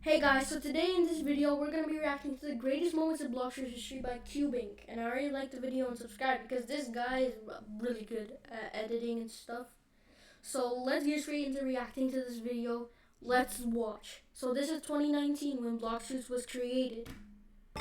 Hey guys, so today in this video we're going to be reacting to the greatest moments of Blox history by Cubink. And I already liked the video and subscribe because this guy is really good at editing and stuff. So let's get straight into reacting to this video. Let's watch. So this is 2019 when Blox was created.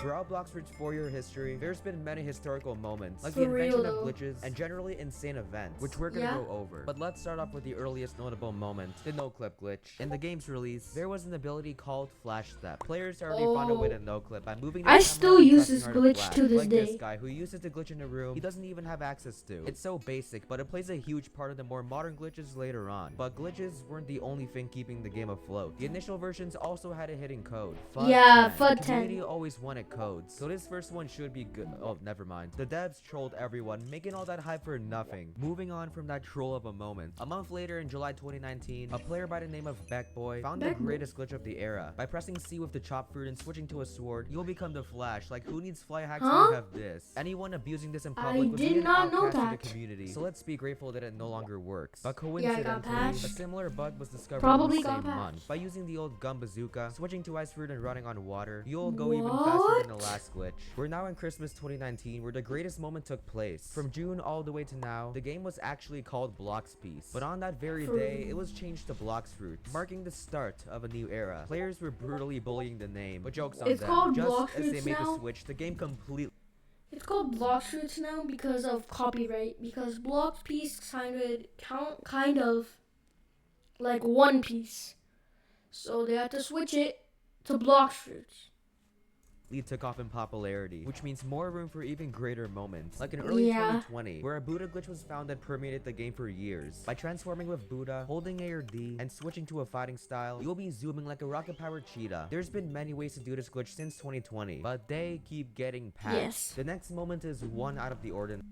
Throughout Bloxford's 4-year history, there's been many historical moments, like For the invention real, of glitches and generally insane events, which we're gonna go over. But let's start off with the earliest notable moment, the no-clip glitch. In the game's release, there was an ability called Flash Step. Players already found a way to no-clip by moving the I camera still and use pressing this R glitch flash, to this like day. this guy who uses the glitch in a room he doesn't even have access to. It's so basic, but it plays a huge part in the more modern glitches later on. But glitches weren't the only thing keeping the game afloat. The initial versions also had a hidden code. FUD 10. The community always wanted codes, so this first one should be good. Oh, never mind. The devs trolled everyone, making all that hype for nothing. Moving on from that troll of a moment. A month later, in July 2019, a player by the name of Beckboy found the greatest glitch of the era. By pressing C with the chop fruit and switching to a sword, you'll become the Flash. Like, who needs fly hacks when you have this? Anyone abusing this in public would be an outcast in the community. So let's be grateful that it no longer works. But coincidentally, a similar bug was discovered in the same month. By using the old gun bazooka, switching to ice fruit and running on water, you'll go even faster than the last glitch. We're now in Christmas 2019, where the greatest moment took place. From June all the way to now, the game was actually called Blox Piece. But on that very day, it was changed to Blox Fruits, marking the start of a new era. Players were brutally bullying the name, but jokes on them. Just as they made the switch, the game completely... It's called Blox now because of copyright. Because Blox Piece sounded kind of like One Piece. So they had to switch it to Blox. took off in popularity, which means more room for even greater moments, like in early 2020, where a Buddha glitch was found that permeated the game for years. By transforming with Buddha, holding A or D, and switching to a fighting style, you'll be zooming like a rocket-powered cheetah. There's been many ways to do this glitch since 2020, but they keep getting patched. The next moment is one out of the ordinary.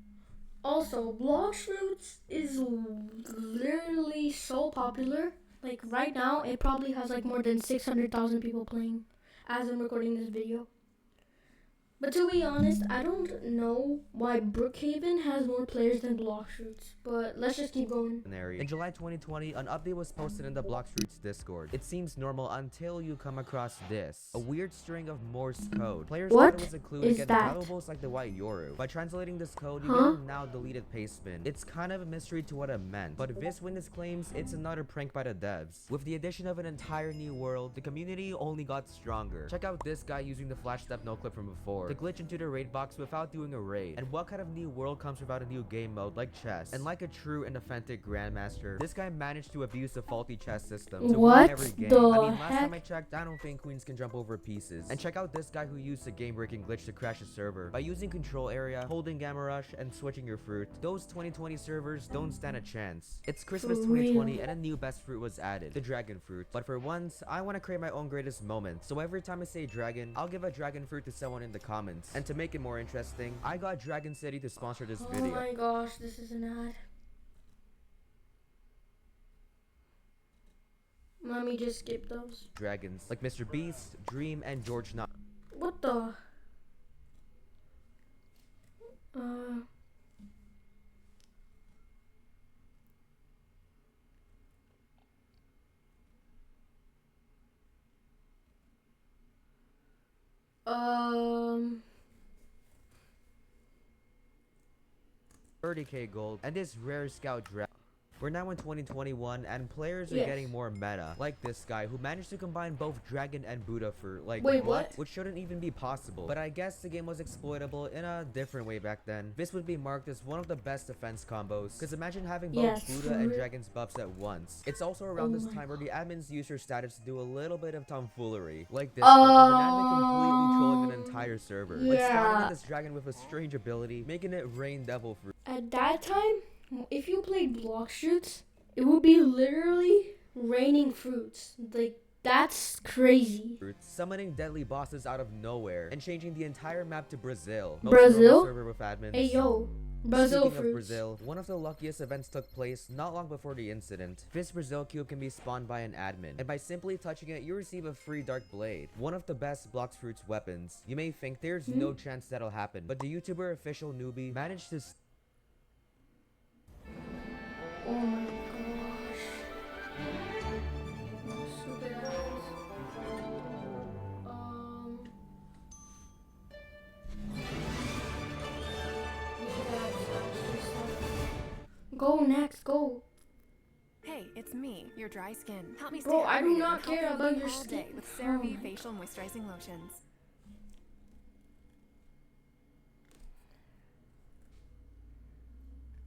Also, Blox is literally so popular. Like right now, it probably has like more than 600,000 people playing as I'm recording this video. But to be honest, I don't know why Brookhaven has more players than Blox, but let's just keep going. In July 2020, an update was posted in the Blox Discord. It seems normal until you come across this. A weird string of Morse code. Players thought it was a clue to get valuables like the white Yoru. By translating this code, you get a now deleted paste spin. It's kind of a mystery to what it meant, but Vis Witness claims it's another prank by the devs. With the addition of an entire new world, the community only got stronger. Check out this guy using the flash step no clip from before. The glitch into the raid box without doing a raid. And what kind of new world comes without a new game mode like chess? And like a true and authentic grandmaster, this guy managed to abuse the faulty chess system to win every game. Last time I checked, I don't think queens can jump over pieces. And check out this guy who used a game-breaking glitch to crash a server. By using control area, holding gamma rush, and switching your fruit, those 2020 servers don't stand a chance. It's Christmas 2020 and a new best fruit was added, the dragon fruit. But for once, I want to create my own greatest moment. So every time I say dragon, I'll give a dragon fruit to someone in the comments. And to make it more interesting, I got Dragon City to sponsor this video. Oh my gosh, this is an ad. Let me just skip those. Dragons like Mr. Beast, Dream, and George Not. What the? Um... 30k gold, and this rare scout dragon. We're now in 2021 and players are getting more meta, like this guy who managed to combine both dragon and Buddha for like what? Which shouldn't even be possible, but I guess the game was exploitable in a different way back then. This would be marked as one of the best defense combos, because imagine having both Buddha and dragon's buffs at once. It's also around this time where the admins use your status to do a little bit of tomfoolery, like this one, with an admin completely trolling an entire server, like spawning this dragon with a strange ability, making it rain devil fruit. At that time, if you played Blox, it would be literally raining fruits. Like, that's crazy. Summoning deadly bosses out of nowhere and changing the entire map to Brazil. Server with admins. Hey yo, Brazil Speaking of Brazil, one of the luckiest events took place not long before the incident. This Brazil cube can be spawned by an admin, and by simply touching it, you receive a free dark blade, one of the best Blox Fruits weapons. You may think there's no chance that'll happen, but the YouTuber official newbie managed to oh my gosh. Stupid ass. Go next, go. Hey, it's me, your dry skin. Help me stay Bro, I do hydrated not and care healthy about your all day skin. with Oh CeraVe my facial moisturizing lotions.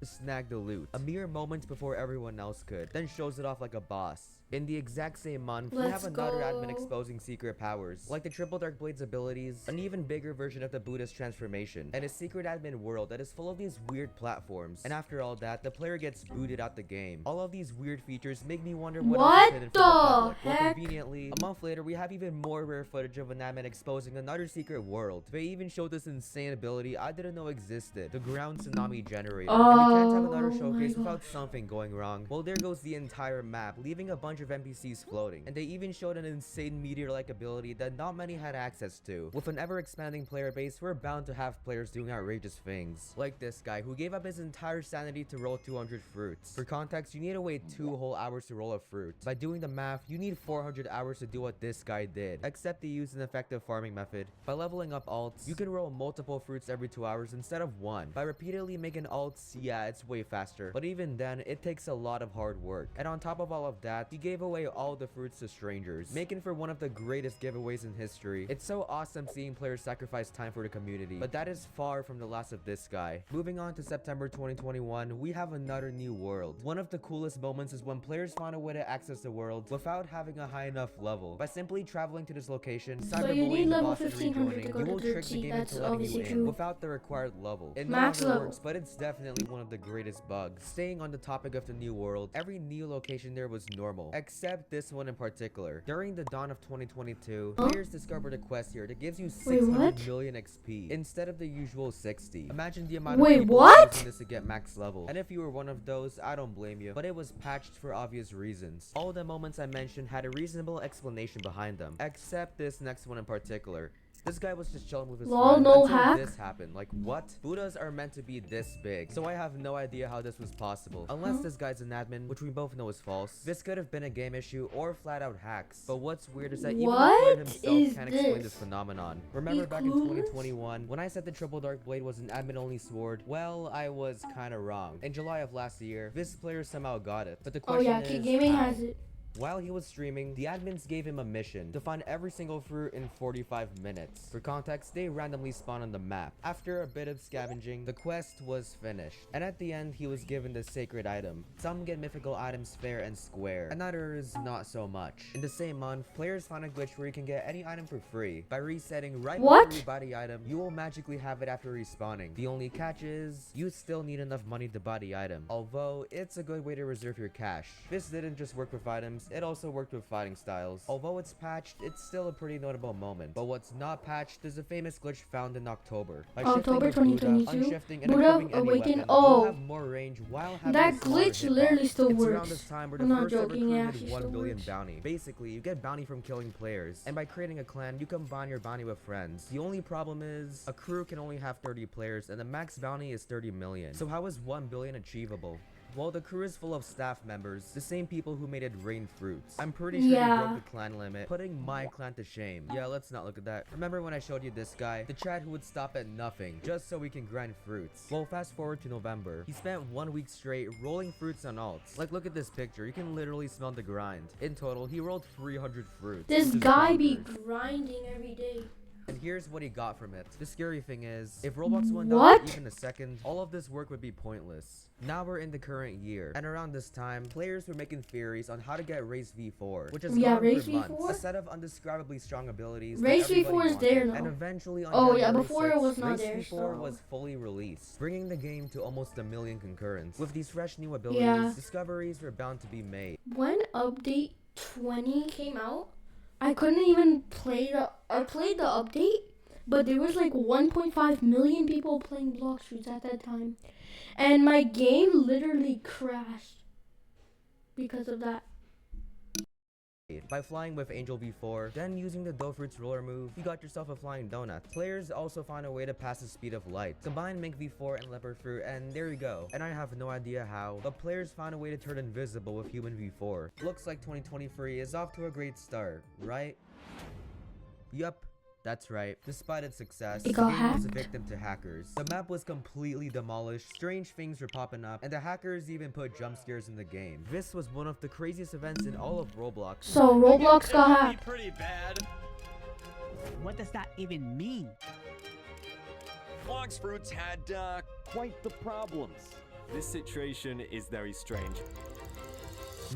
Snag the loot a mere moments before everyone else could, then shows it off like a boss. In the exact same month, we have Let's another admin go. exposing secret powers, like the Triple Dark Blade's abilities, an even bigger version of the Buddha's transformation, and a secret admin world that is full of these weird platforms. And after all that, the player gets booted out the game. All of these weird features make me wonder what else is hidden from the public. Well, heck? conveniently, a month later, we have even more rare footage of an admin exposing another secret world. They even showed this insane ability I didn't know existed, the ground tsunami generator. And we can't have another Oh my showcase without gosh. something going wrong. Well, there goes the entire map, leaving a bunch of NPCs floating. And they even showed an insane meteor-like ability that not many had access to. With an ever-expanding player base, we're bound to have players doing outrageous things. Like this guy, who gave up his entire sanity to roll 200 fruits. For context, you need to wait 2 whole hours to roll a fruit. By doing the math, you need 400 hours to do what this guy did. Except he used an effective farming method. By leveling up alts, you can roll multiple fruits every 2 hours instead of 1. By repeatedly making alts, yeah, it's way faster. But even then, it takes a lot of hard work. And on top of all of that, he gave away all the fruits to strangers, making for one of the greatest giveaways in history. It's so awesome seeing players sacrifice time for the community, but that is far from the last of this guy. Moving on to September 2021, we have another new world. One of the coolest moments is when players find a way to access the world without having a high enough level. By simply traveling to this location, So you need cyberbullying the level boss and 1500 to rejoining, go you to will third trick the sea. game That's into letting you obviously in true. without the required level. It no Max longer level. works, but it's definitely one of the greatest bugs. Staying on the topic of the new world, every new location there was normal, except this one in particular. During the dawn of 2022, players discovered a quest here that gives you 600 million XP instead of the usual 60. Imagine the amount of people using this to get max level. And if you were one of those, I don't blame you, but it was patched for obvious reasons. All the moments I mentioned had a reasonable explanation behind them, except this next one in particular. This guy was just chilling with his friend no until hack. this happened. Like, what? Buddhas are meant to be this big, so I have no idea how this was possible. Unless this guy's an admin, which we both know is false. This could have been a game issue or flat out hacks. But what's weird is that even the player himself can't explain this phenomenon. Remember back in 2021, when I said the Triple Dark Blade was an admin-only sword? Well, I was kinda wrong. In July of last year, this player somehow got it. But the question is, Gaming how? has it. While he was streaming, the admins gave him a mission to find every single fruit in 45 minutes. For context, they randomly spawn on the map. After a bit of scavenging, the quest was finished. And at the end, he was given the sacred item. Some get mythical items fair and square, and others not so much. In the same month, players found a glitch where you can get any item for free. By resetting right before you buy the item, you will magically have it after respawning. The only catch is, you still need enough money to buy the item. Although, it's a good way to reserve your cash. This didn't just work with items, it also worked with fighting styles. Although it's patched, it's still a pretty notable moment. But what's not patched is a famous glitch found in October. By October shifting with 2022, Buddha, unshifting, and Buddha equipping any Awaken. weapon, Oh, you'll have more range while having that a smaller glitch hitbox. literally still It's around works. this time where I'm the not first ever joking, crew it hit actually 1 still billion works. bounty. Basically, you get bounty from killing players. And by creating a clan, you combine your bounty with friends. The only problem is, a crew can only have 30 players, and the max bounty is 30 million. So how is 1 billion achievable? Well, the crew is full of staff members, the same people who made it rain fruits. I'm pretty sure they broke the clan limit, putting my clan to shame. Yeah, let's not look at that. Remember when I showed you this guy? The Chad who would stop at nothing, just so we can grind fruits. Well, fast forward to November. He spent 1 week straight rolling fruits on alts. Like, look at this picture. You can literally smell the grind. In total, he rolled 300 fruits. This guy be grinding every day. And here's what he got from it. The scary thing is, if Roblox went down for even a second, all of this work would be pointless. Now we're in the current year, and around this time, players were making theories on how to get Race V4, which has gone for months. A set of undescribably strong abilities. Race V4 is there now. And eventually on before it was not Race there. V4 was fully released, bringing the game to almost 1 million concurrents. With these fresh new abilities, discoveries were bound to be made. When update 20 came out, I couldn't even play I played the update, but there was like 1.5 million people playing Blox at that time. And my game literally crashed because of that. By flying with Angel V4, then using the Dough Fruits roller move, you got yourself a flying donut. Players also found a way to pass the speed of light. Combine Mink V4 and Leopard Fruit, and there you go. And I have no idea how, but players found a way to turn invisible with Human V4. Looks like 2023 is off to a great start, right? Yup. That's right. Despite its success, It the got game was a hacked. victim to hackers. The map was completely demolished, strange things were popping up, and the hackers even put jump scares in the game. This was one of the craziest events in all of Roblox. So Roblox got It might hacked. be pretty bad. What does that even mean? Blox Fruits had quite the problems. This situation is very strange.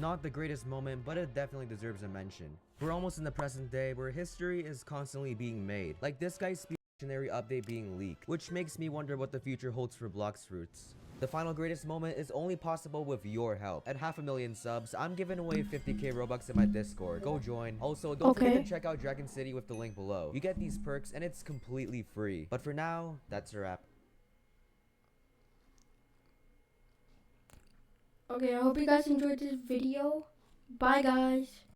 Not the greatest moment, but it definitely deserves a mention. We're almost in the present day where history is constantly being made, like this guy's dictionary update being leaked, which makes me wonder what the future holds for Blox Fruits. The final greatest moment is only possible with your help. At 500,000 subs, I'm giving away 50k Robux in my Discord. Go join. Also, don't forget to check out Dragon City with the link below. You get these perks and it's completely free. But for now, that's a wrap. Okay, I hope you guys enjoyed this video. Bye, guys.